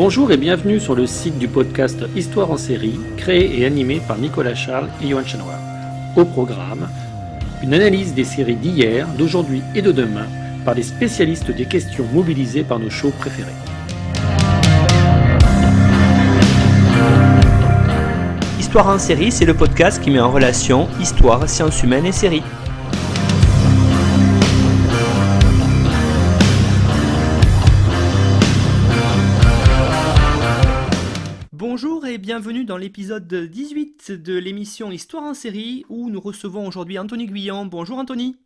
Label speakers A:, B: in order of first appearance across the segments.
A: Bonjour et bienvenue sur le site du podcast Histoire en série, créé et animé par Nicolas Charles et Johan Chenoir. Au programme, une analyse des séries d'hier, d'aujourd'hui et de demain par des spécialistes des questions mobilisées par nos shows préférés.
B: Histoire en série, c'est le podcast qui met en relation histoire, sciences humaines et séries. Bonjour et bienvenue dans l'épisode 18 de l'émission Histoire en série où nous recevons aujourd'hui Anthony Guyon. Bonjour Anthony.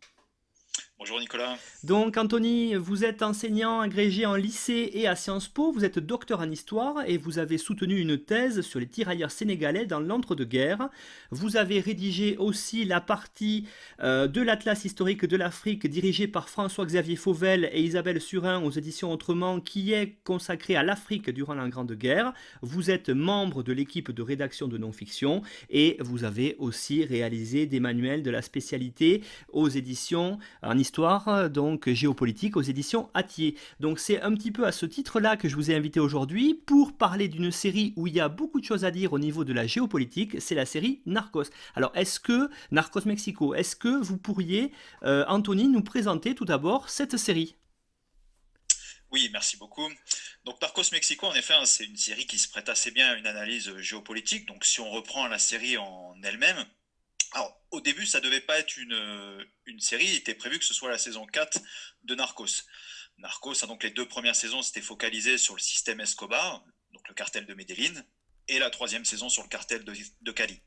C: Bonjour Nicolas.
B: Donc Anthony, vous êtes enseignant agrégé en lycée et à Sciences Po, vous êtes docteur en histoire et vous avez soutenu une thèse sur les tirailleurs sénégalais dans l'entre-deux-guerres. Vous avez rédigé aussi la partie de l'Atlas historique de l'Afrique dirigée par François-Xavier Fauvel et Isabelle Surin aux éditions Autrement qui est consacrée à l'Afrique durant la Grande Guerre. Vous êtes membre de l'équipe de rédaction de non-fiction et vous avez aussi réalisé des manuels de la spécialité aux éditions en histoire, donc géopolitique aux éditions Hatier. Donc c'est un petit peu à ce titre-là que je vous ai invité aujourd'hui pour parler d'une série où il y a beaucoup de choses à dire au niveau de la géopolitique, c'est la série Narcos. Alors Narcos Mexico, est-ce que vous pourriez, Anthony, nous présenter tout d'abord cette série ?
C: Oui, merci beaucoup. Donc Narcos Mexico, en effet, c'est une série qui se prête assez bien à une analyse géopolitique. Donc si on reprend la série en elle-même, alors au début ça devait pas être une série, il était prévu que ce soit la saison 4 de Narcos. Narcos, donc les deux premières saisons s'étaient focalisées sur le système Escobar, donc le cartel de Medellín, et la troisième saison sur le cartel de Cali.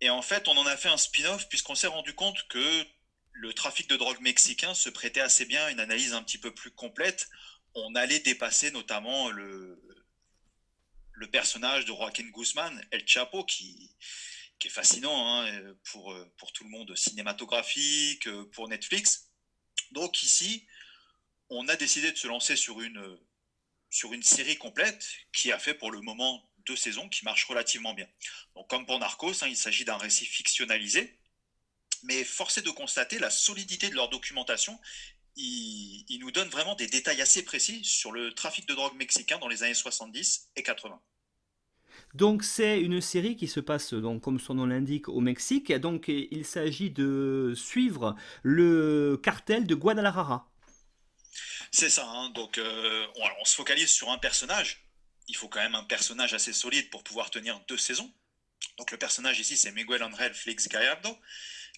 C: Et en fait on en a fait un spin-off puisqu'on s'est rendu compte que le trafic de drogue mexicain se prêtait assez bien à une analyse un petit peu plus complète. On allait dépasser notamment le personnage de Joaquín Guzmán, El Chapo, qui est fascinant pour tout le monde cinématographique, pour Netflix. Donc ici, on a décidé de se lancer sur une série complète qui a fait pour le moment 2 saisons qui marchent relativement bien. Donc comme pour Narcos, il s'agit d'un récit fictionnalisé, mais force est de constater la solidité de leur documentation. Ils nous donnent vraiment des détails assez précis sur le trafic de drogue mexicain dans les années 70 et 80.
B: Donc c'est une série qui se passe, donc, comme son nom l'indique, au Mexique. Donc il s'agit de suivre le cartel de Guadalajara.
C: C'est ça, donc on se focalise sur un personnage. Il faut quand même un personnage assez solide pour pouvoir tenir 2 saisons. Donc le personnage ici, c'est Miguel Ángel Félix Gallardo,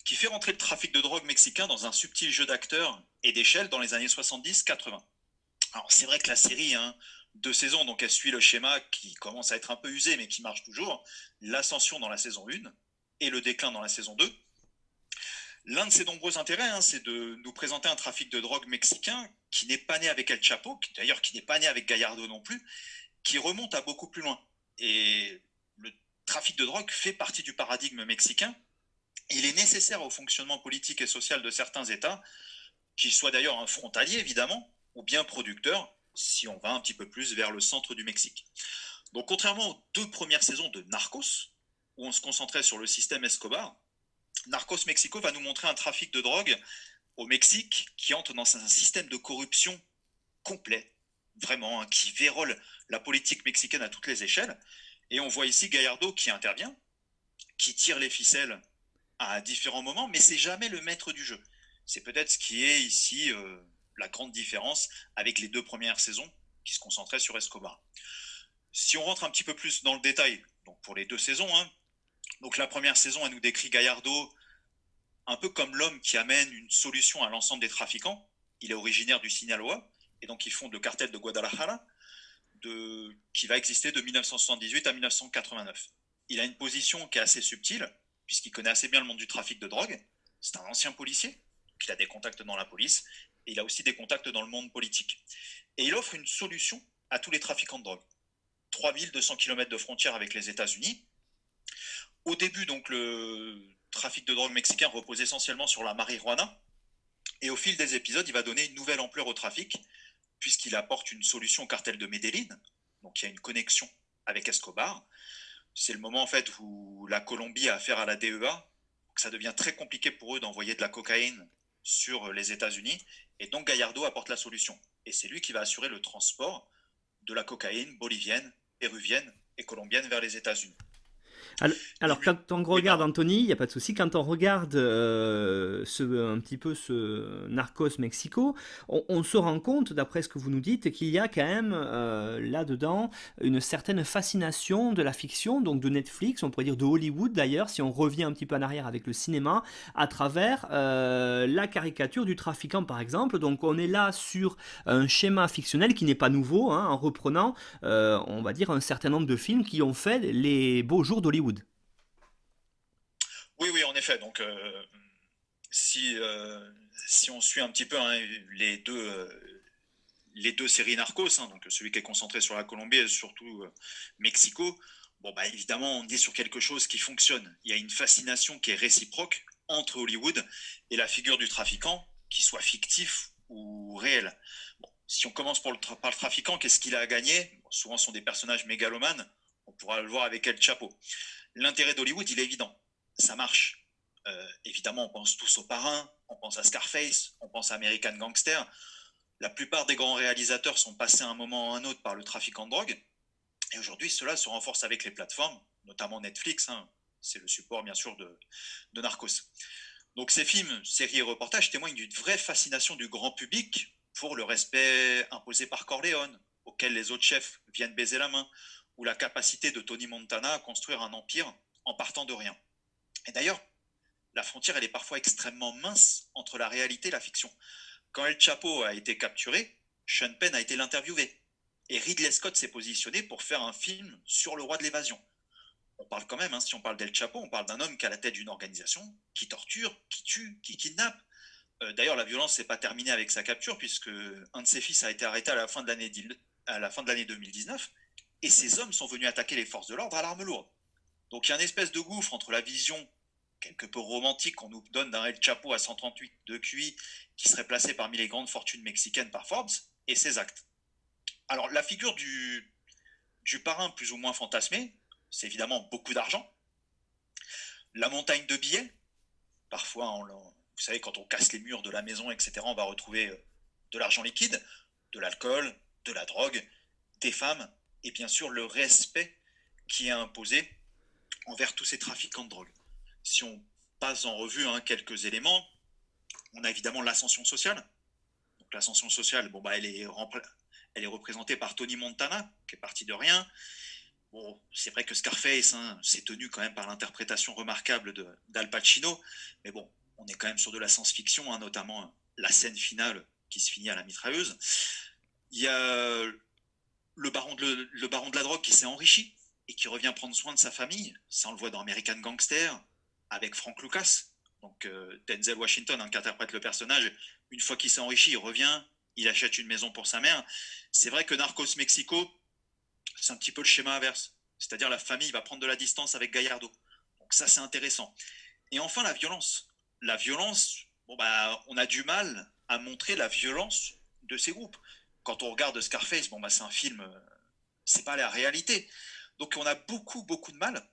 C: qui fait rentrer le trafic de drogue mexicain dans un subtil jeu d'acteurs et d'échelle dans les années 70-80. Alors c'est vrai que la série, 2 saisons, donc elle suit le schéma qui commence à être un peu usé mais qui marche toujours, l'ascension dans la saison 1 et le déclin dans la saison 2. L'un de ses nombreux intérêts, c'est de nous présenter un trafic de drogue mexicain qui n'est pas né avec El Chapo, d'ailleurs qui n'est pas né avec Gallardo non plus, qui remonte à beaucoup plus loin. Et le trafic de drogue fait partie du paradigme mexicain. Il est nécessaire au fonctionnement politique et social de certains États, qu'ils soient d'ailleurs frontaliers évidemment, ou bien producteurs, si on va un petit peu plus vers le centre du Mexique. Donc contrairement aux 2 premières saisons de Narcos, où on se concentrait sur le système Escobar, Narcos Mexico va nous montrer un trafic de drogue au Mexique qui entre dans un système de corruption complet, vraiment, qui vérole la politique mexicaine à toutes les échelles. Et on voit ici Gallardo qui intervient, qui tire les ficelles à différents moments, mais c'est jamais le maître du jeu. C'est peut-être ce qui est ici la grande différence avec les 2 premières saisons qui se concentraient sur Escobar. Si on rentre un petit peu plus dans le détail, donc pour les 2 saisons, donc la première saison, elle nous décrit Gallardo un peu comme l'homme qui amène une solution à l'ensemble des trafiquants. Il est originaire du Sinaloa, et donc il fonde le cartel de Guadalajara, qui va exister de 1978 à 1989. Il a une position qui est assez subtile, puisqu'il connaît assez bien le monde du trafic de drogue. C'est un ancien policier, donc il a des contacts dans la police, et il a aussi des contacts dans le monde politique. Et il offre une solution à tous les trafiquants de drogue. 3200 km de frontière avec les États-Unis. Au début, donc, le trafic de drogue mexicain repose essentiellement sur la marijuana, et au fil des épisodes, il va donner une nouvelle ampleur au trafic, puisqu'il apporte une solution au cartel de Medellín, donc il y a une connexion avec Escobar. C'est le moment en fait où la Colombie a affaire à la DEA, donc ça devient très compliqué pour eux d'envoyer de la cocaïne sur les États-Unis, et donc Gallardo apporte la solution. Et c'est lui qui va assurer le transport de la cocaïne bolivienne, péruvienne et colombienne vers les États-Unis.
B: Alors, quand on
C: Oui,
B: regarde
C: pardon.
B: Anthony, il n'y a pas de souci, quand on regarde un petit peu ce Narcos Mexico, on se rend compte, d'après ce que vous nous dites, qu'il y a quand même là-dedans une certaine fascination de la fiction, donc de Netflix, on pourrait dire de Hollywood d'ailleurs, si on revient un petit peu en arrière avec le cinéma, à travers la caricature du trafiquant par exemple. Donc on est là sur un schéma fictionnel qui n'est pas nouveau, hein, en reprenant, on va dire, un certain nombre de films qui ont fait les beaux jours d'Hollywood.
C: Oui, oui, en effet. Donc, si, si on suit un petit peu hein, les deux séries Narcos, hein, donc celui qui est concentré sur la Colombie et surtout Mexico, bon, bah, évidemment, on est sur quelque chose qui fonctionne. Il y a une fascination qui est réciproque entre Hollywood et la figure du trafiquant, qu'il soit fictif ou réel. Bon, si on commence par le trafiquant, qu'est-ce qu'il a à gagner? Bon, souvent, ce sont des personnages mégalomanes. On pourra le voir avec El Chapo. L'intérêt d'Hollywood, il est évident. Ça marche. Évidemment, on pense tous aux parrains, on pense à Scarface, on pense à American Gangster. La plupart des grands réalisateurs sont passés à un moment ou à un autre par le trafic en drogue. Et aujourd'hui, cela se renforce avec les plateformes, notamment Netflix. Hein, c'est le support, bien sûr, de Narcos. Donc ces films, séries et reportages témoignent d'une vraie fascination du grand public pour le respect imposé par Corleone, auquel les autres chefs viennent baiser la main, ou la capacité de Tony Montana à construire un empire en partant de rien. Et d'ailleurs, la frontière, elle est parfois extrêmement mince entre la réalité et la fiction. Quand El Chapo a été capturé, Sean Penn a été l'interviewé. Et Ridley Scott s'est positionné pour faire un film sur le roi de l'évasion. On parle quand même, hein, si on parle d'El Chapo, on parle d'un homme qui a la tête d'une organisation, qui torture, qui tue, qui kidnappe. D'ailleurs, la violence n'est pas terminée avec sa capture, puisque un de ses fils a été arrêté à la fin de l'année 2019, et ces hommes sont venus attaquer les forces de l'ordre à l'arme lourde. Donc il y a une espèce de gouffre entre la vision quelque peu romantique qu'on nous donne d'un El Chapo à 138 de QI qui serait placé parmi les grandes fortunes mexicaines par Forbes et ses actes. Alors la figure du parrain plus ou moins fantasmé, c'est évidemment beaucoup d'argent. La montagne de billets, parfois, vous savez, quand on casse les murs de la maison, etc., on va retrouver de l'argent liquide, de l'alcool, de la drogue, des femmes, et bien sûr le respect qui est imposé envers tous ces trafiquants de drogue. Si on passe en revue hein, quelques éléments, on a évidemment l'ascension sociale. Donc l'ascension sociale, bon, bah, elle est représentée par Tony Montana, qui est parti de rien. Bon, c'est vrai que Scarface hein, s'est tenu quand même par l'interprétation remarquable d'Al Pacino, mais bon, on est quand même sur de la science-fiction, hein, notamment la scène finale qui se finit à la mitrailleuse. Il y a le baron de la drogue qui s'est enrichi et qui revient prendre soin de sa famille. Ça, on le voit dans American Gangster, avec Frank Lucas. Donc Denzel Washington hein, qui interprète le personnage. Une fois qu'il s'est enrichi, il revient, il achète une maison pour sa mère. C'est vrai que Narcos Mexico, c'est un petit peu le schéma inverse. C'est-à-dire la famille va prendre de la distance avec Gallardo. Donc ça, c'est intéressant. Et enfin, la violence. La violence, bon, bah, on a du mal à montrer la violence de ces groupes. Quand on regarde Scarface, bon, bah, c'est un film, c'est pas la réalité. Donc on a beaucoup, beaucoup de mal,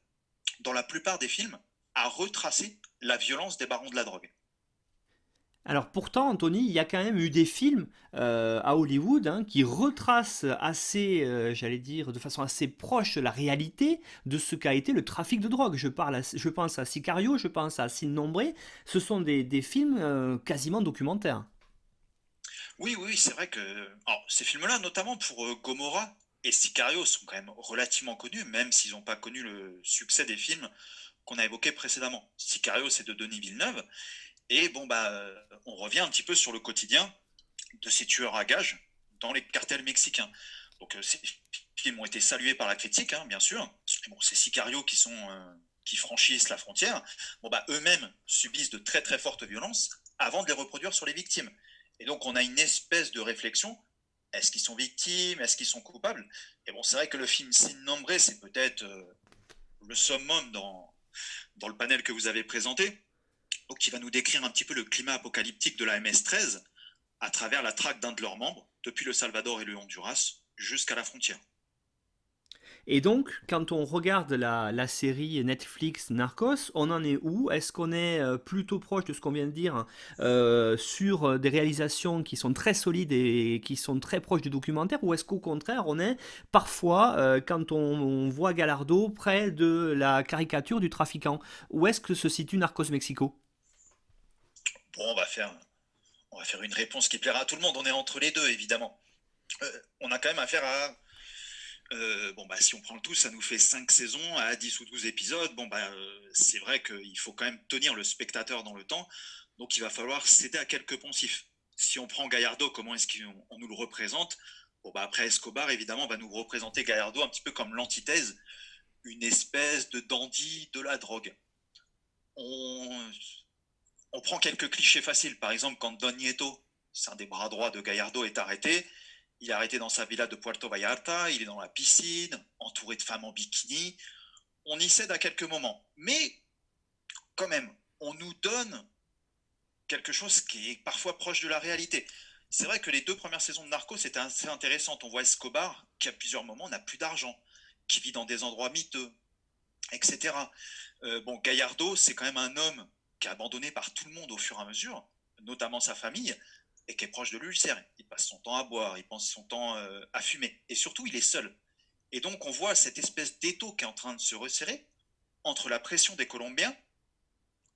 C: dans la plupart des films, à retracer la violence des barons de la drogue.
B: Alors pourtant, Anthony, il y a quand même eu des films à Hollywood hein, qui retracent assez, j'allais dire, de façon assez proche la réalité de ce qu'a été le trafic de drogue. Je pense à Sicario, je pense à Sin Nombre. Ce sont des films quasiment documentaires.
C: Oui, oui, c'est vrai que alors, ces films-là, notamment pour Gomorrah et Sicario, sont quand même relativement connus, même s'ils n'ont pas connu le succès des films qu'on a évoqués précédemment. Sicario, c'est de Denis Villeneuve, et bon, bah, on revient un petit peu sur le quotidien de ces tueurs à gages dans les cartels mexicains. Donc ces films ont été salués par la critique, hein, bien sûr. Bon, c'est Sicario qui franchissent la frontière. Bon, bah, eux-mêmes subissent de très très fortes violences avant de les reproduire sur les victimes. Et donc on a une espèce de réflexion. Est-ce qu'ils sont victimes? Est-ce qu'ils sont coupables? Et bon, c'est vrai que le film Sin Nombre, c'est peut-être le summum dans le panel que vous avez présenté, donc qui va nous décrire un petit peu le climat apocalyptique de la MS-13 à travers la traque d'un de leurs membres, depuis le Salvador et le Honduras jusqu'à la frontière.
B: Et donc, quand on regarde la série Netflix Narcos, on en est où? Est-ce qu'on est plutôt proche de ce qu'on vient de dire sur des réalisations qui sont très solides et qui sont très proches du documentaire, ou est-ce qu'au contraire, on est parfois, quand on voit Gallardo, près de la caricature du trafiquant? Où est-ce que se situe Narcos Mexico?
C: Bon, on va faire une réponse qui plaira à tout le monde. On est entre les deux, évidemment. On a quand même affaire à bon, bah, si on prend le tout, ça nous fait 5 saisons à 10 ou 12 épisodes. Bon, bah, c'est vrai qu'il faut quand même tenir le spectateur dans le temps. Donc, il va falloir céder à quelques poncifs. Si on prend Gallardo, comment est-ce qu'on nous le représente? Bon, bah, après Escobar, évidemment, on va nous représenter Gallardo un petit peu comme l'antithèse, une espèce de dandy de la drogue. On, on prend quelques clichés faciles. Par exemple, quand Don Nieto, c'est un des bras droits de Gallardo, est arrêté, il est arrêté dans sa villa de Puerto Vallarta, il est dans la piscine, entouré de femmes en bikini. On y cède à quelques moments. Mais quand même, on nous donne quelque chose qui est parfois proche de la réalité. C'est vrai que les 2 premières saisons de Narcos étaient assez intéressantes. On voit Escobar qui à plusieurs moments n'a plus d'argent, qui vit dans des endroits miteux, etc. Bon, Gallardo, c'est quand même un homme qui est abandonné par tout le monde au fur et à mesure, notamment sa famille, et qui est proche de l'ulcère. Il passe son temps à boire, il passe son temps à fumer. Et surtout, il est seul. Et donc, on voit cette espèce d'étau qui est en train de se resserrer entre la pression des Colombiens,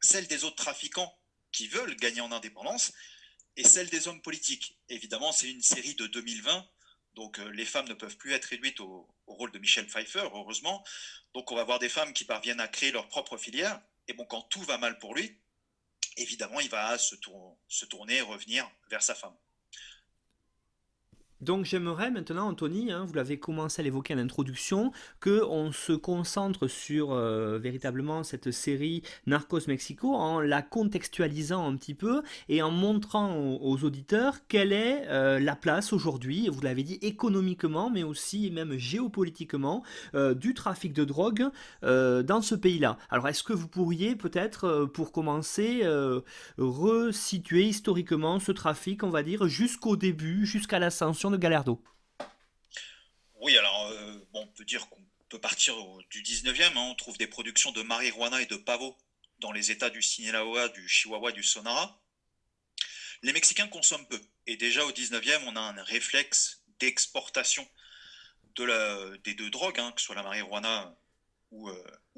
C: celle des autres trafiquants qui veulent gagner en indépendance, et celle des hommes politiques. Évidemment, c'est une série de 2020, donc les femmes ne peuvent plus être réduites au rôle de Michelle Pfeiffer, heureusement. Donc on va voir des femmes qui parviennent à créer leur propre filière, et bon, quand tout va mal pour lui, évidemment, il va se tourner et revenir vers sa femme.
B: Donc j'aimerais maintenant, Anthony, hein, vous l'avez commencé à l'évoquer en introduction, qu'on se concentre sur véritablement cette série Narcos Mexico en la contextualisant un petit peu et en montrant aux auditeurs quelle est la place aujourd'hui, vous l'avez dit, économiquement, mais aussi et même géopolitiquement, du trafic de drogue dans ce pays-là. Alors est-ce que vous pourriez peut-être, pour commencer, resituer historiquement ce trafic, on va dire, jusqu'au début, jusqu'à l'ascension de Gallardo?
C: Oui, alors, bon, on peut dire qu'on peut partir du 19e, hein, on trouve des productions de marijuana et de pavot dans les états du Sinaloa, du Chihuahua, du Sonora. Les Mexicains consomment peu. Et déjà au 19e, on a un réflexe d'exportation des deux drogues, hein, que ce soit la marijuana ou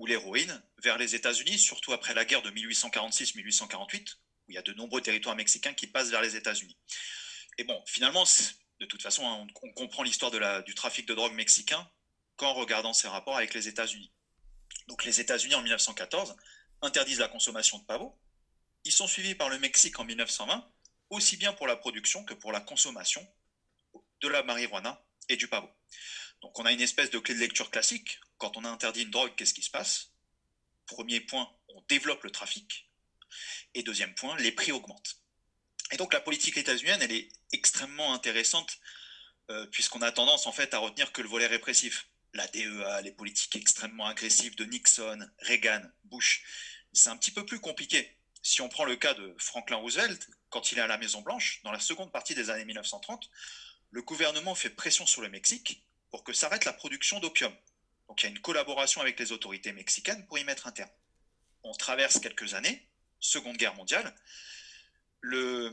C: l'héroïne, vers les États-Unis, surtout après la guerre de 1846-1848, où il y a de nombreux territoires mexicains qui passent vers les États-Unis. Et bon, finalement, de toute façon, hein, on comprend l'histoire du trafic de drogue mexicain qu'en regardant ses rapports avec les États-Unis. Donc les États-Unis en 1914 interdisent la consommation de pavot. Ils sont suivis par le Mexique en 1920, aussi bien pour la production que pour la consommation de la marijuana et du pavot. Donc on a une espèce de clé de lecture classique. Quand on a interdit une drogue, qu'est-ce qui se passe? Premier point, on développe le trafic. Et deuxième point, les prix augmentent. Et donc la politique états-unienne, elle est extrêmement intéressante puisqu'on a tendance en fait à retenir que le volet répressif. La DEA, les politiques extrêmement agressives de Nixon, Reagan, Bush, c'est un petit peu plus compliqué. Si on prend le cas de Franklin Roosevelt, quand il est à la Maison-Blanche, dans la seconde partie des années 1930, le gouvernement fait pression sur le Mexique pour que s'arrête la production d'opium. Donc il y a une collaboration avec les autorités mexicaines pour y mettre un terme. On traverse quelques années, Seconde Guerre mondiale, le,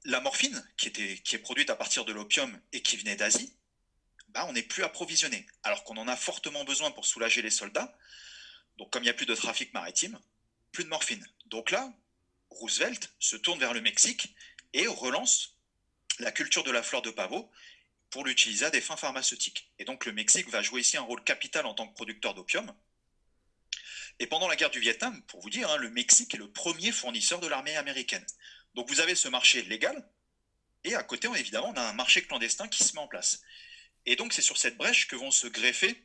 C: la morphine, qui est produite à partir de l'opium et qui venait d'Asie, bah, on n'est plus approvisionné, alors qu'on en a fortement besoin pour soulager les soldats. Donc comme il n'y a plus de trafic maritime, plus de morphine. Donc là, Roosevelt se tourne vers le Mexique et relance la culture de la fleur de pavot pour l'utiliser à des fins pharmaceutiques. Et donc le Mexique va jouer ici un rôle capital en tant que producteur d'opium. Et pendant la guerre du Vietnam, pour vous dire, hein, le Mexique est le premier fournisseur de l'armée américaine. Donc vous avez ce marché légal, et à côté, évidemment, on a un marché clandestin qui se met en place. Et donc c'est sur cette brèche que vont se greffer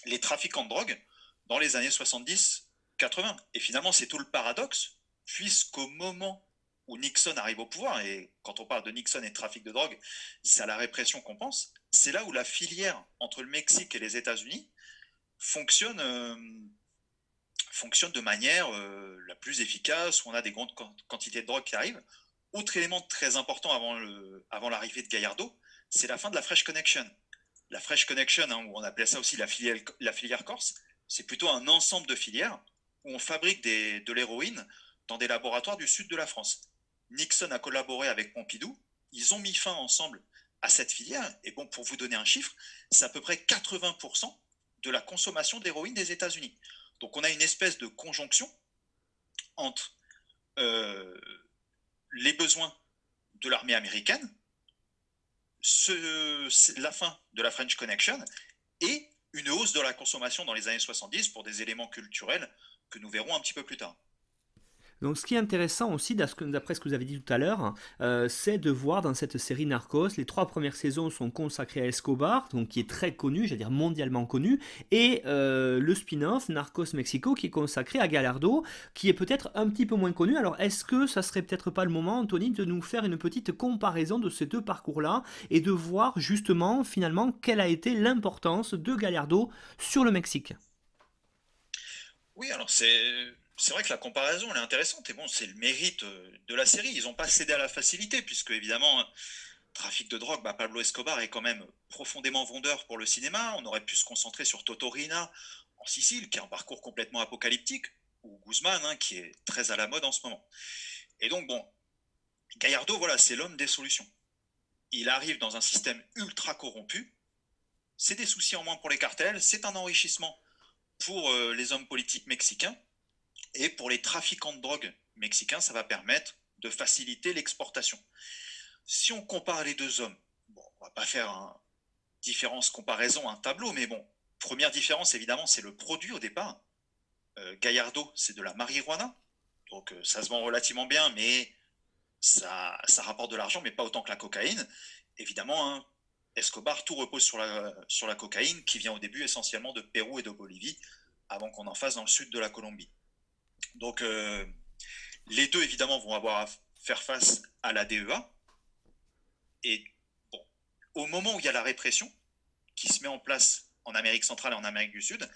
C: les trafiquants de drogue dans les années 70-80. Et finalement, c'est tout le paradoxe, puisqu'au moment où Nixon arrive au pouvoir, et quand on parle de Nixon et de trafic de drogue, c'est à la répression qu'on pense, c'est là où la filière entre le Mexique et les États-Unis fonctionne, fonctionne de manière la plus efficace, où on a des grandes quantités de drogue qui arrivent. Autre élément très important avant l'arrivée de Gallardo, c'est la fin de la Fresh Connection. La Fresh Connection, hein, où on appelait ça aussi la filière corse, c'est plutôt un ensemble de filières où on fabrique de l'héroïne dans des laboratoires du sud de la France. Nixon a collaboré avec Pompidou, ils ont mis fin ensemble à cette filière, et bon, pour vous donner un chiffre, c'est à peu près 80% de la consommation d'héroïne des États-Unis. Donc on a une espèce de conjonction entre euh, les besoins de l'armée américaine, la fin de la French Connection et une hausse de la consommation dans les années 70 pour des éléments culturels que nous verrons un petit peu plus tard.
B: Donc, ce qui est intéressant aussi, d'après ce que vous avez dit tout à l'heure, c'est de voir dans cette série Narcos, les 3 premières saisons sont consacrées à Escobar, donc qui est très connu, j'allais dire mondialement connu, et le spin-off Narcos Mexico qui est consacré à Gallardo, qui est peut-être un petit peu moins connu. Alors, est-ce que ça serait peut-être pas le moment, Anthony, de nous faire une petite comparaison de ces deux parcours-là et de voir justement, finalement, quelle a été l'importance de Gallardo sur le Mexique?
C: Oui, alors c'est vrai que la comparaison elle est intéressante et bon, c'est le mérite de la série. Ils n'ont pas cédé à la facilité puisque évidemment, trafic de drogue, bah, Pablo Escobar est quand même profondément vendeur pour le cinéma. On aurait pu se concentrer sur Totorina en Sicile, qui a un parcours complètement apocalyptique, ou Guzman, hein, qui est très à la mode en ce moment. Et donc bon, Gallardo, voilà, c'est l'homme des solutions. Il arrive dans un système ultra corrompu. C'est des soucis en moins pour les cartels, c'est un enrichissement pour les hommes politiques mexicains. Et pour les trafiquants de drogue mexicains, ça va permettre de faciliter l'exportation. Si on compare les deux hommes, bon, on va pas faire une différence comparaison, un tableau, mais bon, première différence évidemment, c'est le produit au départ. Gallardo, c'est de la marijuana, donc ça se vend relativement bien, mais ça rapporte de l'argent, mais pas autant que la cocaïne. Évidemment, hein, Escobar, tout repose sur la cocaïne qui vient au début essentiellement de Pérou et de Bolivie, avant qu'on en fasse dans le sud de la Colombie. Donc les deux évidemment vont avoir à faire face à la DEA. Et bon, au moment où il y a la répression qui se met en place en Amérique centrale et en Amérique du Sud,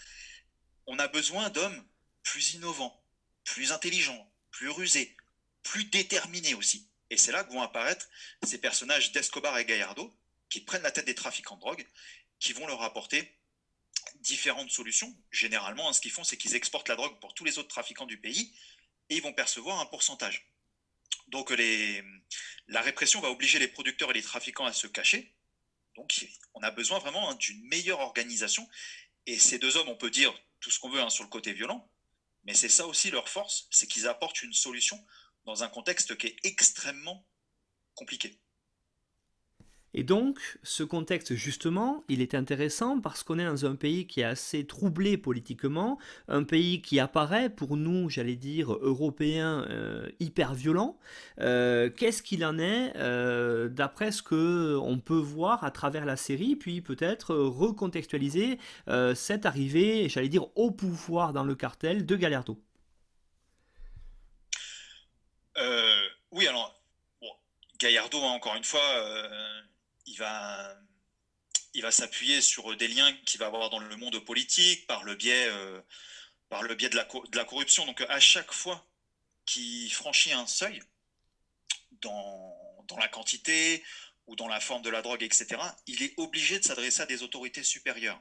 C: on a besoin d'hommes plus innovants, plus intelligents, plus rusés, plus déterminés aussi. Et c'est là que vont apparaître ces personnages d'Escobar et Gallardo qui prennent la tête des trafiquants de drogue, qui vont leur apporter différentes solutions. Généralement, hein, ce qu'ils font, c'est qu'ils exportent la drogue pour tous les autres trafiquants du pays et ils vont percevoir un pourcentage. Donc la répression va obliger les producteurs et les trafiquants à se cacher. Donc on a besoin vraiment, hein, d'une meilleure organisation. Et ces deux hommes, on peut dire tout ce qu'on veut, hein, sur le côté violent, mais c'est ça aussi leur force, c'est qu'ils apportent une solution dans un contexte qui est extrêmement compliqué.
B: Et donc, ce contexte, justement, il est intéressant parce qu'on est dans un pays qui est assez troublé politiquement, un pays qui apparaît pour nous, j'allais dire, Européens, hyper violent. Qu'est-ce qu'il en est, d'après ce que on peut voir à travers la série, puis peut-être recontextualiser cette arrivée, j'allais dire, au pouvoir dans le cartel de Gallardo.
C: Oui, alors, bon, Gallardo, hein, encore une fois, il va, il va s'appuyer sur des liens qu'il va avoir dans le monde politique par le biais de la corruption. Donc à chaque fois qu'il franchit un seuil dans la quantité ou dans la forme de la drogue, etc., il est obligé de s'adresser à des autorités supérieures.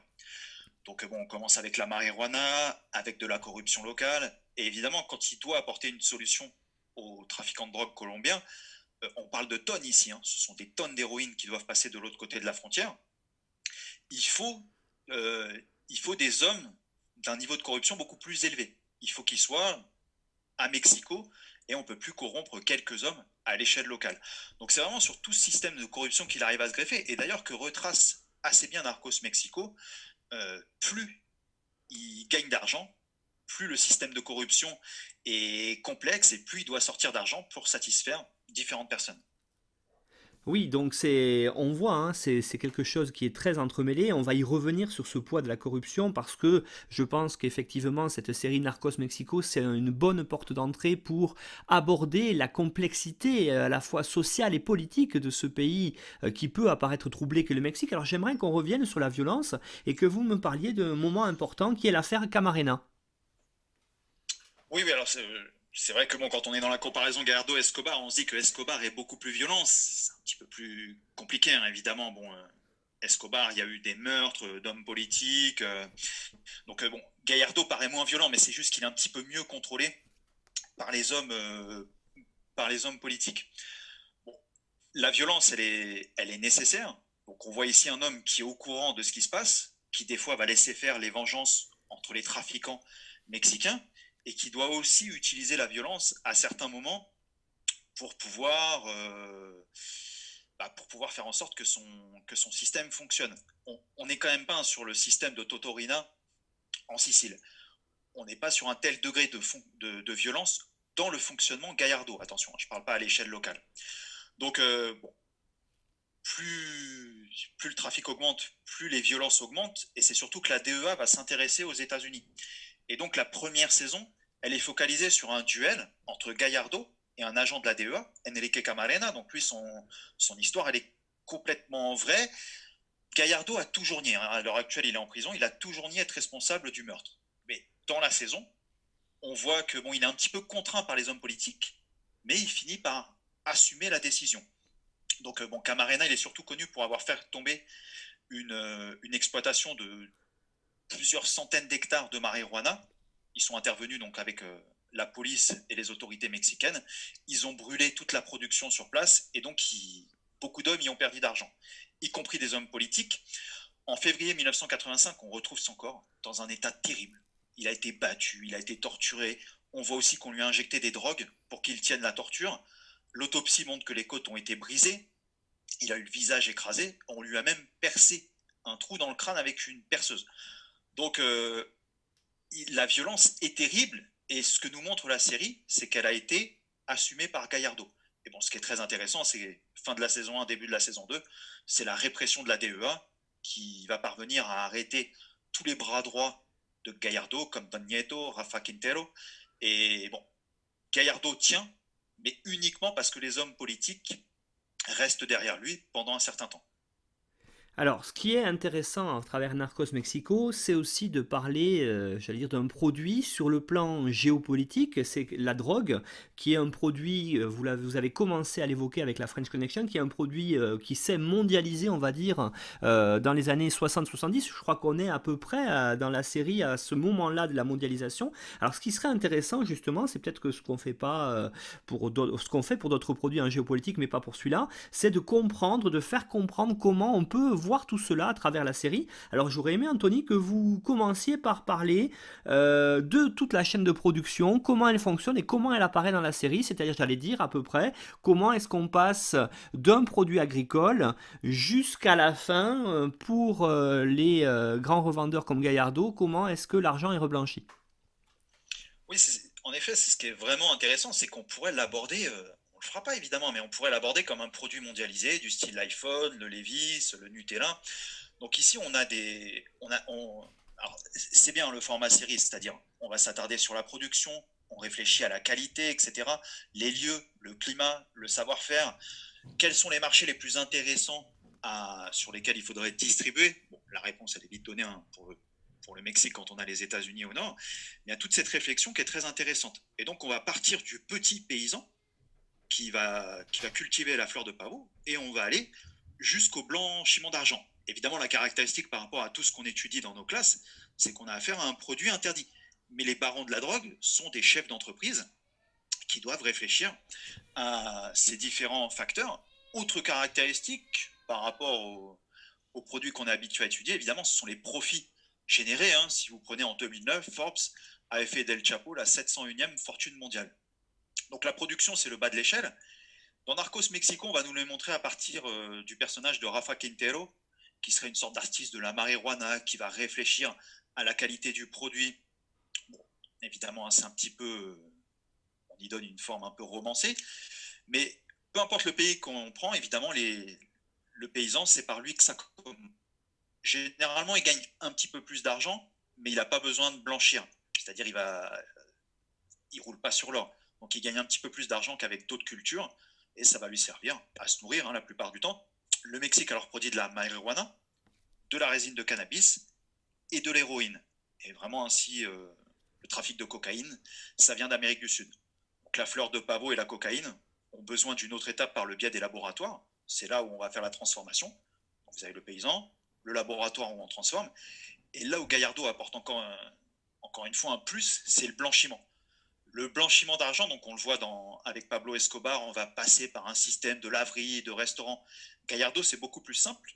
C: Donc bon, on commence avec la marijuana, avec de la corruption locale, et évidemment, quand il doit apporter une solution aux trafiquants de drogue colombiens, on parle de tonnes ici, hein, ce sont des tonnes d'héroïne qui doivent passer de l'autre côté de la frontière. Il faut, il faut des hommes d'un niveau de corruption beaucoup plus élevé. Il faut qu'ils soient à Mexico et on ne peut plus corrompre quelques hommes à l'échelle locale. Donc c'est vraiment sur tout ce système de corruption qu'il arrive à se greffer et d'ailleurs que retrace assez bien Narcos Mexico. Plus il gagne d'argent, plus le système de corruption est complexe et plus il doit sortir d'argent pour satisfaire différentes personnes.
B: Oui, donc on voit, hein, c'est quelque chose qui est très entremêlé. On va y revenir sur ce poids de la corruption parce que je pense qu'effectivement cette série Narcos Mexico c'est une bonne porte d'entrée pour aborder la complexité à la fois sociale et politique de ce pays qui peut apparaître troublé que le Mexique. Alors j'aimerais qu'on revienne sur la violence et que vous me parliez d'un moment important qui est l'affaire Camarena.
C: Oui, oui, alors c'est vrai que bon, quand on est dans la comparaison Gallardo-Escobar, on se dit que Escobar est beaucoup plus violent. C'est un petit peu plus compliqué, hein, évidemment. Bon, Escobar, il y a eu des meurtres d'hommes politiques. Donc bon, Gallardo paraît moins violent, mais c'est juste qu'il est un petit peu mieux contrôlé par les hommes, politiques. Bon, la violence, elle est nécessaire. Donc on voit ici un homme qui est au courant de ce qui se passe, qui des fois va laisser faire les vengeances entre les trafiquants mexicains, et qui doit aussi utiliser la violence à certains moments pour pouvoir, faire en sorte que son système fonctionne. On n'est quand même pas sur le système de Totorina en Sicile. On n'est pas sur un tel degré de violence dans le fonctionnement Gallardo. Attention, je ne parle pas à l'échelle locale. Donc, bon, plus le trafic augmente, plus les violences augmentent, et c'est surtout que la DEA va s'intéresser aux États-Unis. Et donc la première saison, elle est focalisée sur un duel entre Gallardo et un agent de la DEA, Enrique Camarena. Donc lui, son histoire, elle est complètement vraie. Gallardo a toujours nié, à l'heure actuelle il est en prison, il a toujours nié être responsable du meurtre. Mais dans la saison, on voit que il est un petit peu contraint par les hommes politiques, mais il finit par assumer la décision. Donc Camarena, il est surtout connu pour avoir fait tomber une exploitation de plusieurs centaines d'hectares de marijuana. Ils sont intervenus donc avec la police et les autorités mexicaines. Ils ont brûlé toute la production sur place, et donc beaucoup d'hommes y ont perdu d'argent, y compris des hommes politiques. En février 1985, on retrouve son corps dans un état terrible. Il a été battu, il a été torturé. On voit aussi qu'on lui a injecté des drogues pour qu'il tienne la torture. L'autopsie montre que les côtes ont été brisées. Il a eu le visage écrasé. On lui a même percé un trou dans le crâne avec une perceuse. Donc la violence est terrible, et ce que nous montre la série, c'est qu'elle a été assumée par Gallardo. Et bon, ce qui est très intéressant, c'est fin de la saison 1, début de la saison 2, c'est la répression de la DEA qui va parvenir à arrêter tous les bras droits de Gallardo, comme Don Nieto, Rafa Quintero. Et bon, Gallardo tient, mais uniquement parce que les hommes politiques restent derrière lui pendant un certain temps.
B: Alors, ce qui est intéressant à travers Narcos Mexico, c'est aussi de parler, j'allais dire, d'un produit sur le plan géopolitique, c'est la drogue, qui est un produit, vous avez commencé à l'évoquer avec la French Connection, qui est un produit qui s'est mondialisé, on va dire, dans les années 60-70. Je crois qu'on est à peu près dans la série à ce moment-là de la mondialisation. Alors, ce qui serait intéressant, justement, c'est peut-être que ce qu'on fait pas ce qu'on fait pour d'autres produits en géopolitique, mais pas pour celui-là, c'est de comprendre, de faire comprendre comment on peut voir tout cela à travers la série. Alors j'aurais aimé, Anthony, que vous commenciez par parler de toute la chaîne de production, comment elle fonctionne et comment elle apparaît dans la série, c'est-à-dire, j'allais dire à peu près, comment est-ce qu'on passe d'un produit agricole jusqu'à la fin pour les grands revendeurs comme Gallardo, comment est-ce que l'argent est reblanchi.
C: Oui, en effet, c'est ce qui est vraiment intéressant, c'est qu'on pourrait l'aborder, on le fera pas évidemment, mais on pourrait l'aborder comme un produit mondialisé, du style l'iPhone, le Levi's, le Nutella. Donc ici, alors, c'est bien le format série, c'est-à-dire on va s'attarder sur la production, on réfléchit à la qualité, etc., les lieux, le climat, le savoir-faire, quels sont les marchés les plus intéressants sur lesquels il faudrait distribuer. Bon, la réponse, elle est vite donnée, hein, pour le Mexique quand on a les États-Unis au nord. Il y a toute cette réflexion qui est très intéressante. Et donc, on va partir du petit paysan qui va cultiver la fleur de pavot, et on va aller jusqu'au blanchiment d'argent. Évidemment, la caractéristique par rapport à tout ce qu'on étudie dans nos classes, c'est qu'on a affaire à un produit interdit. Mais les barons de la drogue sont des chefs d'entreprise qui doivent réfléchir à ces différents facteurs. Autre caractéristique par rapport aux produits qu'on est habitué à étudier, évidemment, ce sont les profits générés. Si vous prenez en 2009, Forbes avait fait d'El Chapo la 701e fortune mondiale. Donc la production, c'est le bas de l'échelle. Dans Narcos Mexico, on va nous le montrer à partir du personnage de Rafa Quintero, qui serait une sorte d'artiste de la marijuana, qui va réfléchir à la qualité du produit. Bon, évidemment, c'est un petit peu... on y donne une forme un peu romancée, mais peu importe le pays qu'on prend, évidemment, le paysan, c'est par lui que ça commence. Généralement, il gagne un petit peu plus d'argent, mais il n'a pas besoin de blanchir. C'est-à-dire, il roule pas sur l'or. Donc, il gagne un petit peu plus d'argent qu'avec d'autres cultures, et ça va lui servir à se nourrir la plupart du temps. Le Mexique alors produit de la marijuana, de la résine de cannabis et de l'héroïne. Et vraiment ainsi, le trafic de cocaïne, ça vient d'Amérique du Sud. Donc, la fleur de pavot et la cocaïne ont besoin d'une autre étape par le biais des laboratoires. C'est là où on va faire la transformation. Vous avez le paysan, le laboratoire où on transforme, et là où Gallardo apporte encore une fois un plus, c'est le blanchiment. Le blanchiment d'argent, donc on le voit avec Pablo Escobar, on va passer par un système de laverie et de restaurants. Gallardo, c'est beaucoup plus simple.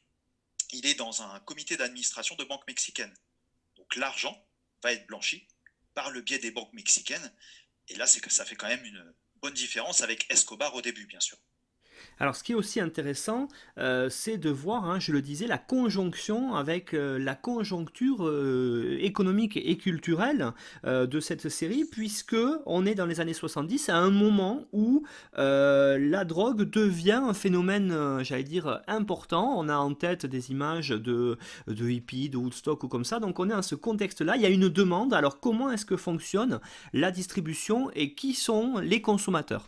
C: Il est dans un comité d'administration de banque mexicaine. Donc l'argent va être blanchi par le biais des banques mexicaines. Et là, c'est que ça fait quand même une bonne différence avec Escobar au début, bien sûr.
B: Alors, ce qui est aussi intéressant, c'est de voir, hein, je le disais, la conjonction avec la conjoncture économique et culturelle de cette série, puisque on est dans les années 70, à un moment où la drogue devient un phénomène, j'allais dire, important. On a en tête des images de hippies, de Woodstock ou comme ça. Donc, on est dans ce contexte-là. Il y a une demande. Alors, comment est-ce que fonctionne la distribution et qui sont les consommateurs?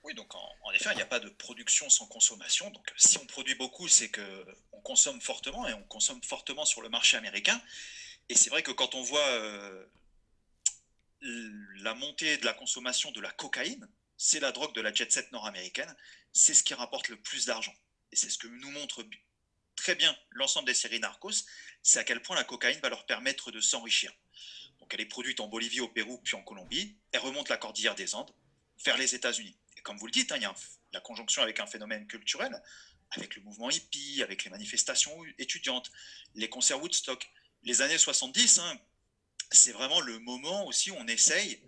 C: Oui, donc en effet, il n'y a pas de production sans consommation. Donc si on produit beaucoup, c'est qu'on consomme fortement et on consomme fortement sur le marché américain. Et c'est vrai que quand on voit la montée de la consommation de la cocaïne, c'est la drogue de la jet set nord-américaine, c'est ce qui rapporte le plus d'argent. Et c'est ce que nous montre très bien l'ensemble des séries Narcos, c'est à quel point la cocaïne va leur permettre de s'enrichir. Donc elle est produite en Bolivie, au Pérou, puis en Colombie, elle remonte la cordillère des Andes vers les États-Unis. Et comme vous le dites, hein, il y a la conjonction avec un phénomène culturel, avec le mouvement hippie, avec les manifestations étudiantes, les concerts Woodstock. Les années 70, hein, c'est vraiment le moment aussi où on essaye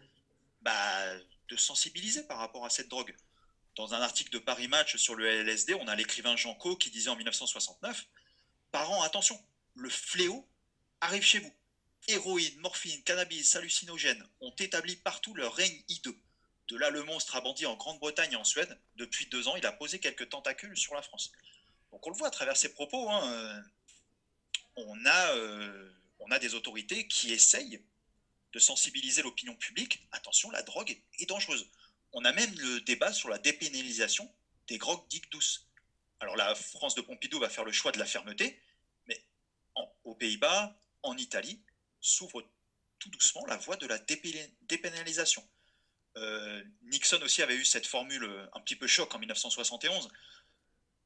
C: de sensibiliser par rapport à cette drogue. Dans un article de Paris Match sur le LSD, on a l'écrivain Jean Cau qui disait en 1969 « Parents, attention, le fléau arrive chez vous. Héroïne, morphine, cannabis, hallucinogènes ont établi partout leur règne hideux. De là, le monstre a bandit en Grande-Bretagne et en Suède. Depuis 2 ans, il a posé quelques tentacules sur la France. » Donc on le voit à travers ses propos, hein, on a des autorités qui essayent de sensibiliser l'opinion publique. Attention, la drogue est dangereuse. On a même le débat sur la dépénalisation des drogues dites douces. Alors la France de Pompidou va faire le choix de la fermeté, mais aux Pays-Bas, en Italie, s'ouvre tout doucement la voie de la dépénalisation. Nixon aussi avait eu cette formule un petit peu choc en 1971,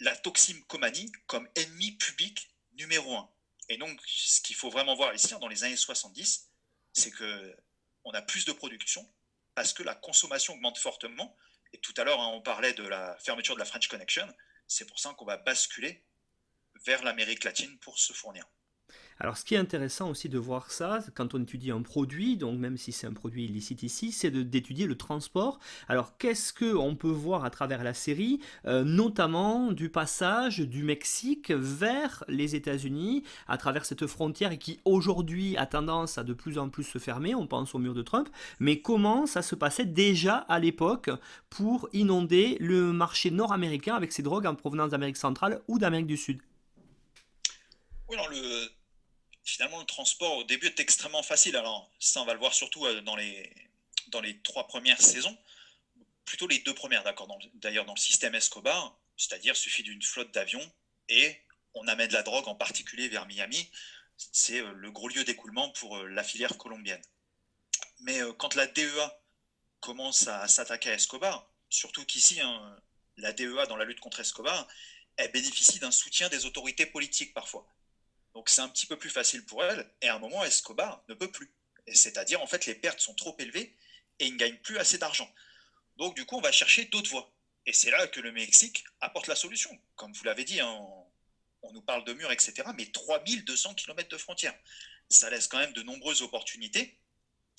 C: la toxicomanie comme ennemi public numéro 1. Et donc, ce qu'il faut vraiment voir ici, dans les années 70, c'est qu'on a plus de production parce que la consommation augmente fortement. Et tout à l'heure, hein, on parlait de la fermeture de la French Connection. C'est pour ça qu'on va basculer vers l'Amérique latine pour se fournir.
B: Alors, ce qui est intéressant aussi de voir ça, quand on étudie un produit, donc même si c'est un produit illicite ici, c'est d'étudier le transport. Alors, qu'est-ce qu'on peut voir à travers la série, notamment du passage du Mexique vers les États-Unis, à travers cette frontière qui aujourd'hui a tendance à de plus en plus se fermer, on pense au mur de Trump, mais comment ça se passait déjà à l'époque pour inonder le marché nord-américain avec ces drogues en provenance d'Amérique centrale ou d'Amérique du Sud?
C: Oui, alors finalement, le transport au début est extrêmement facile. Alors, ça, on va le voir surtout dans les 3 premières saisons, plutôt les 2 premières, d'accord. D'ailleurs, dans le système Escobar, c'est-à-dire, suffit d'une flotte d'avions et on amène la drogue, en particulier vers Miami. C'est le gros lieu d'écoulement pour la filière colombienne. Mais quand la DEA commence à s'attaquer à Escobar, surtout qu'ici, hein, la DEA, dans la lutte contre Escobar, elle bénéficie d'un soutien des autorités politiques parfois. Donc c'est un petit peu plus facile pour elle, et à un moment, Escobar ne peut plus. C'est-à-dire, en fait, les pertes sont trop élevées et il ne gagne plus assez d'argent. Donc du coup, on va chercher d'autres voies. Et c'est là que le Mexique apporte la solution. Comme vous l'avez dit, hein, on nous parle de murs, etc., mais 3200 km de frontières. Ça laisse quand même de nombreuses opportunités.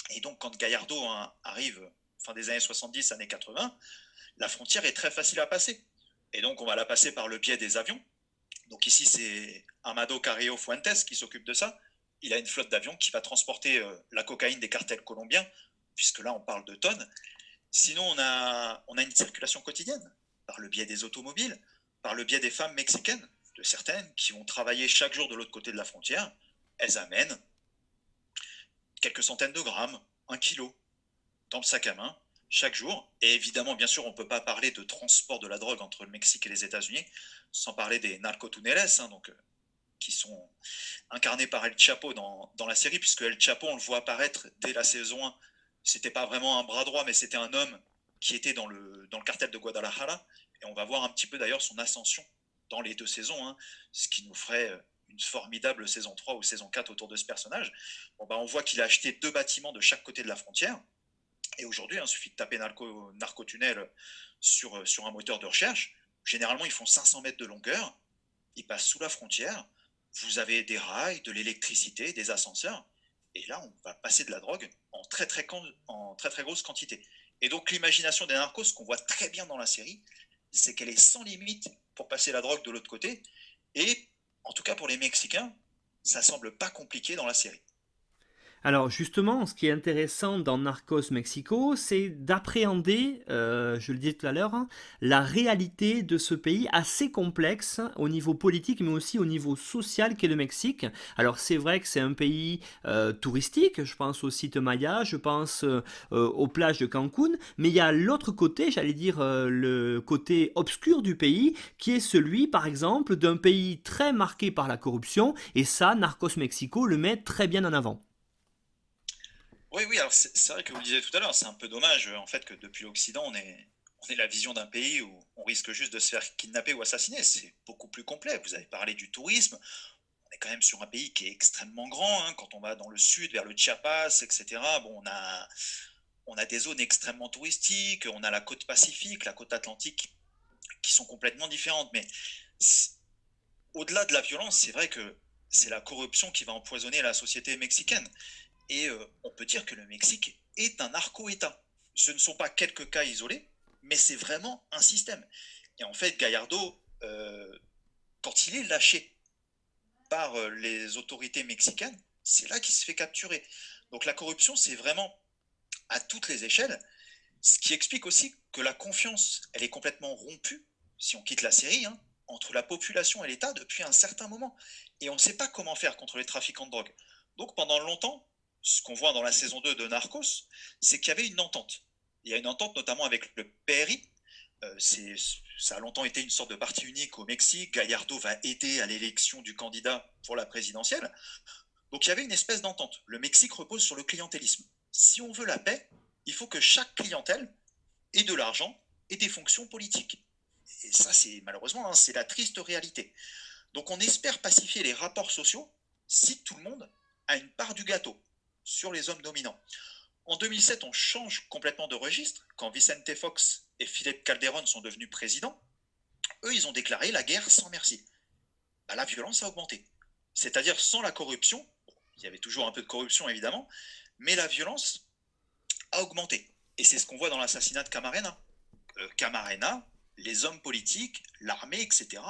C: Et donc, quand Gallardo, hein, arrive, fin des années 70, années 80, la frontière est très facile à passer. Et donc, on va la passer par le biais des avions. Donc ici, c'est Amado Carrillo Fuentes qui s'occupe de ça. Il a une flotte d'avions qui va transporter la cocaïne des cartels colombiens, puisque là, on parle de tonnes. Sinon, on a une circulation quotidienne, par le biais des automobiles, par le biais des femmes mexicaines, de certaines, qui vont travailler chaque jour de l'autre côté de la frontière. Elles amènent quelques centaines de grammes, 1 kilo, dans le sac à main, chaque jour. Et évidemment, bien sûr, on ne peut pas parler de transport de la drogue entre le Mexique et les États-Unis, sans parler des narcotuneles, hein, qui sont incarnés par El Chapo dans la série, puisque El Chapo, on le voit apparaître dès la saison 1. C'était pas vraiment un bras droit, mais c'était un homme qui était dans le cartel de Guadalajara. Et on va voir un petit peu d'ailleurs son ascension dans les 2 saisons, hein, ce qui nous ferait une formidable saison 3 ou saison 4 autour de ce personnage. Bon, bah, on voit qu'il a acheté 2 bâtiments de chaque côté de la frontière. Et aujourd'hui, il suffit de taper narco-tunnel sur un moteur de recherche. Généralement, ils font 500 mètres de longueur. Ils passent sous la frontière. Vous avez des rails, de l'électricité, des ascenseurs. Et là, on va passer de la drogue en très grosse quantité. Et donc, l'imagination des narcos, ce qu'on voit très bien dans la série, c'est qu'elle est sans limite pour passer la drogue de l'autre côté. Et, en tout cas pour les Mexicains, ça semble pas compliqué dans la série.
B: Alors justement, ce qui est intéressant dans Narcos Mexico, c'est d'appréhender, je le disais tout à l'heure, hein, la réalité de ce pays assez complexe au niveau politique, mais aussi au niveau social qu'est le Mexique. Alors c'est vrai que c'est un pays touristique, je pense au site Maya, je pense aux plages de Cancun, mais il y a l'autre côté, j'allais dire le côté obscur du pays, qui est celui, par exemple, d'un pays très marqué par la corruption, et ça, Narcos Mexico le met très bien en avant.
C: Oui, oui, alors c'est vrai que vous le disiez tout à l'heure, c'est un peu dommage en fait que depuis l'Occident, on est la vision d'un pays où on risque juste de se faire kidnapper ou assassiner. C'est beaucoup plus complet. Vous avez parlé du tourisme. On est quand même sur un pays qui est extrêmement grand, hein. Quand on va dans le sud, vers le Chiapas, etc., bon, on a des zones extrêmement touristiques, on a la côte Pacifique, la côte Atlantique, qui sont complètement différentes. Mais au-delà de la violence, c'est vrai que c'est la corruption qui va empoisonner la société mexicaine. Et on peut dire que le Mexique est un narco-État. Ce ne sont pas quelques cas isolés, mais c'est vraiment un système. Et en fait, Gallardo, quand il est lâché par les autorités mexicaines, c'est là qu'il se fait capturer. Donc la corruption, c'est vraiment à toutes les échelles, ce qui explique aussi que la confiance, elle est complètement rompue, si on quitte la série, hein, entre la population et l'État depuis un certain moment. Et on ne sait pas comment faire contre les trafiquants de drogue. Donc pendant longtemps, ce qu'on voit dans la saison 2 de Narcos, c'est qu'il y avait une entente. Il y a une entente notamment avec le PRI. Ça a longtemps été une sorte de parti unique au Mexique. Gallardo va aider à l'élection du candidat pour la présidentielle. Donc il y avait une espèce d'entente. Le Mexique repose sur le clientélisme. Si on veut la paix, il faut que chaque clientèle ait de l'argent et des fonctions politiques. Et ça, c'est malheureusement, hein, c'est la triste réalité. Donc on espère pacifier les rapports sociaux si tout le monde a une part du gâteau sur les hommes dominants. En 2007, on change complètement de registre. Quand Vicente Fox et Philippe Calderón sont devenus présidents, eux, ils ont déclaré la guerre sans merci. Bah, la violence a augmenté. C'est-à-dire sans la corruption, bon, il y avait toujours un peu de corruption évidemment, mais la violence a augmenté. Et c'est ce qu'on voit dans l'assassinat de Camarena. Camarena, les hommes politiques, l'armée, etc.,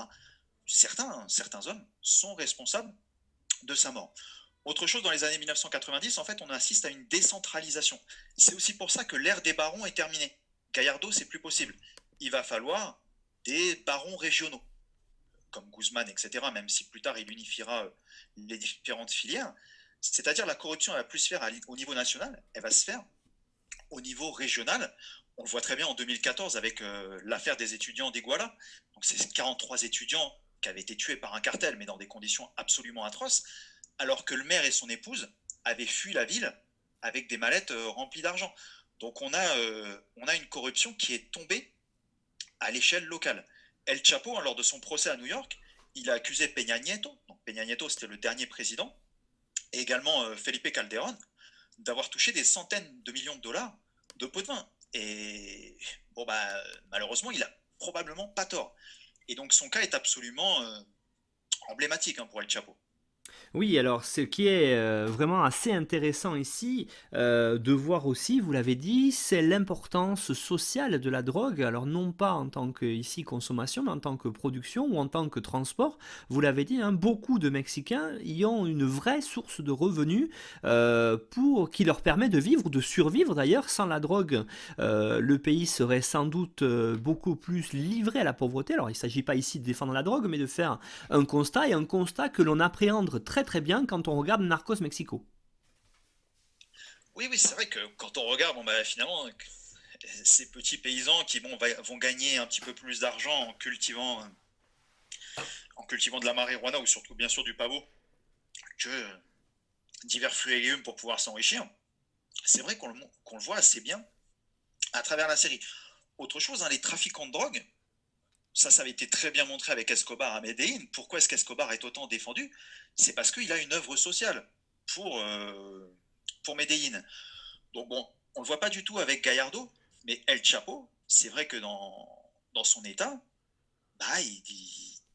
C: certains hommes sont responsables de sa mort. Autre chose, dans les années 1990, en fait, on assiste à une décentralisation. C'est aussi pour ça que l'ère des barons est terminée. Gallardo, c'est plus possible. Il va falloir des barons régionaux, comme Guzman, etc., même si plus tard il unifiera les différentes filières. C'est-à-dire la corruption, elle va plus se faire au niveau national, elle va se faire au niveau régional. On le voit très bien en 2014 avec l'affaire des étudiants d'Iguala. Donc c'est 43 étudiants qui avaient été tués par un cartel, mais dans des conditions absolument atroces, alors que le maire et son épouse avaient fui la ville avec des mallettes remplies d'argent. Donc on a une corruption qui est tombée à l'échelle locale. El Chapo, hein, lors de son procès à New York, il a accusé Peña Nieto, donc Peña Nieto c'était le dernier président, et également Felipe Calderón, d'avoir touché des centaines de millions de dollars de pots de vin. Et bon, bah, malheureusement, il a probablement pas tort. Et donc son cas est absolument emblématique, hein, pour El Chapo.
B: Oui, alors ce qui est vraiment assez intéressant ici de voir aussi, vous l'avez dit, c'est l'importance sociale de la drogue. Alors non pas en tant que ici consommation, mais en tant que production ou en tant que transport. Vous l'avez dit, hein, beaucoup de Mexicains y ont une vraie source de revenus qui leur permet de vivre, de survivre d'ailleurs. Sans la drogue, le pays serait sans doute beaucoup plus livré à la pauvreté. Alors il ne s'agit pas ici de défendre la drogue, mais de faire un constat, et un constat que l'on appréhende très bien quand on regarde Narcos Mexico.
C: Oui, oui, c'est vrai que quand on regarde, bon, bah, finalement, ces petits paysans qui vont gagner un petit peu plus d'argent en cultivant de la marijuana ou surtout bien sûr du pavot que divers fruits et légumes pour pouvoir s'enrichir, c'est vrai qu'on le voit assez bien à travers la série. Autre chose, hein, les trafiquants de drogue, ça avait été très bien montré avec Escobar à Medellín. Pourquoi est-ce qu'Escobar est autant défendu? C'est parce qu'il a une œuvre sociale pour Medellín. Donc bon, on ne le voit pas du tout avec Gallardo, mais El Chapo, c'est vrai que dans son état, bah,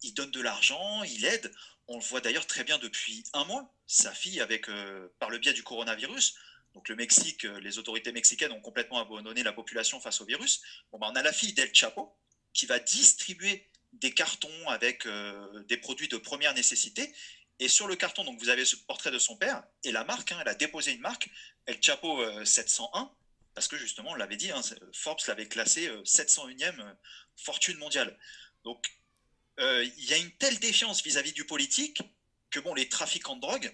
C: il donne de l'argent, il aide. On le voit d'ailleurs très bien depuis un mois. Sa fille, par le biais du coronavirus, donc le Mexique, les autorités mexicaines ont complètement abandonné la population face au virus. Bon, bah, on a la fille d'El Chapo qui va distribuer des cartons avec des produits de première nécessité. Et sur le carton, donc, vous avez ce portrait de son père et la marque, elle a déposé une marque, El Chapo 701, parce que justement, on l'avait dit, Forbes l'avait classé 701e fortune mondiale. Donc, il y a une telle défiance vis-à-vis du politique que bon, les trafiquants de drogue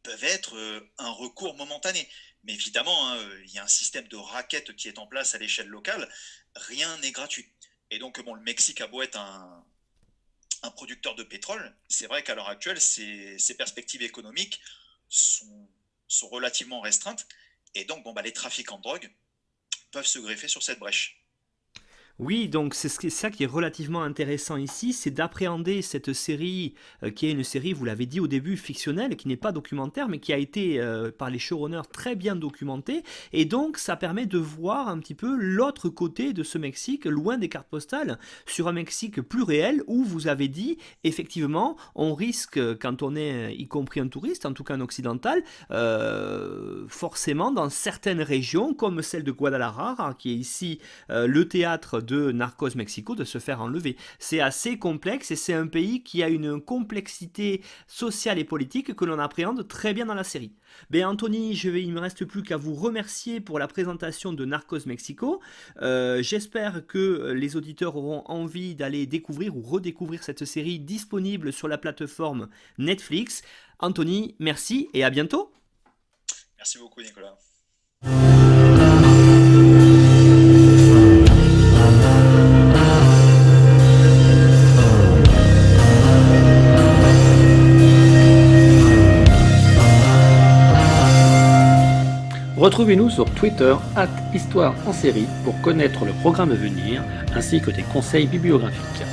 C: peuvent être un recours momentané. Mais évidemment, il y a un système de raquettes qui est en place à l'échelle locale. Rien n'est gratuit. Et donc, bon, le Mexique a beau être un producteur de pétrole, c'est vrai qu'à l'heure actuelle, ses perspectives économiques sont relativement restreintes. Et donc, bon, bah, les trafiquants de drogue peuvent se greffer sur cette brèche.
B: Oui, donc c'est ça qui est relativement intéressant ici, c'est d'appréhender cette série, qui est une série, vous l'avez dit au début, fictionnelle, qui n'est pas documentaire, mais qui a été par les showrunners très bien documentée, et donc ça permet de voir un petit peu l'autre côté de ce Mexique, loin des cartes postales, sur un Mexique plus réel, où vous avez dit, effectivement, on risque, quand on est, y compris un touriste, en tout cas un occidental, forcément dans certaines régions, comme celle de Guadalajara, qui est ici le théâtre de Narcos Mexico, de se faire enlever. C'est assez complexe et c'est un pays qui a une complexité sociale et politique que l'on appréhende très bien dans la série. Ben Anthony, il ne me reste plus qu'à vous remercier pour la présentation de Narcos Mexico. J'espère que les auditeurs auront envie d'aller découvrir ou redécouvrir cette série disponible sur la plateforme Netflix. Anthony, merci et à bientôt.
C: Merci beaucoup, Nicolas.
A: Retrouvez-nous sur Twitter @Histoire en série pour connaître le programme à venir ainsi que des conseils bibliographiques.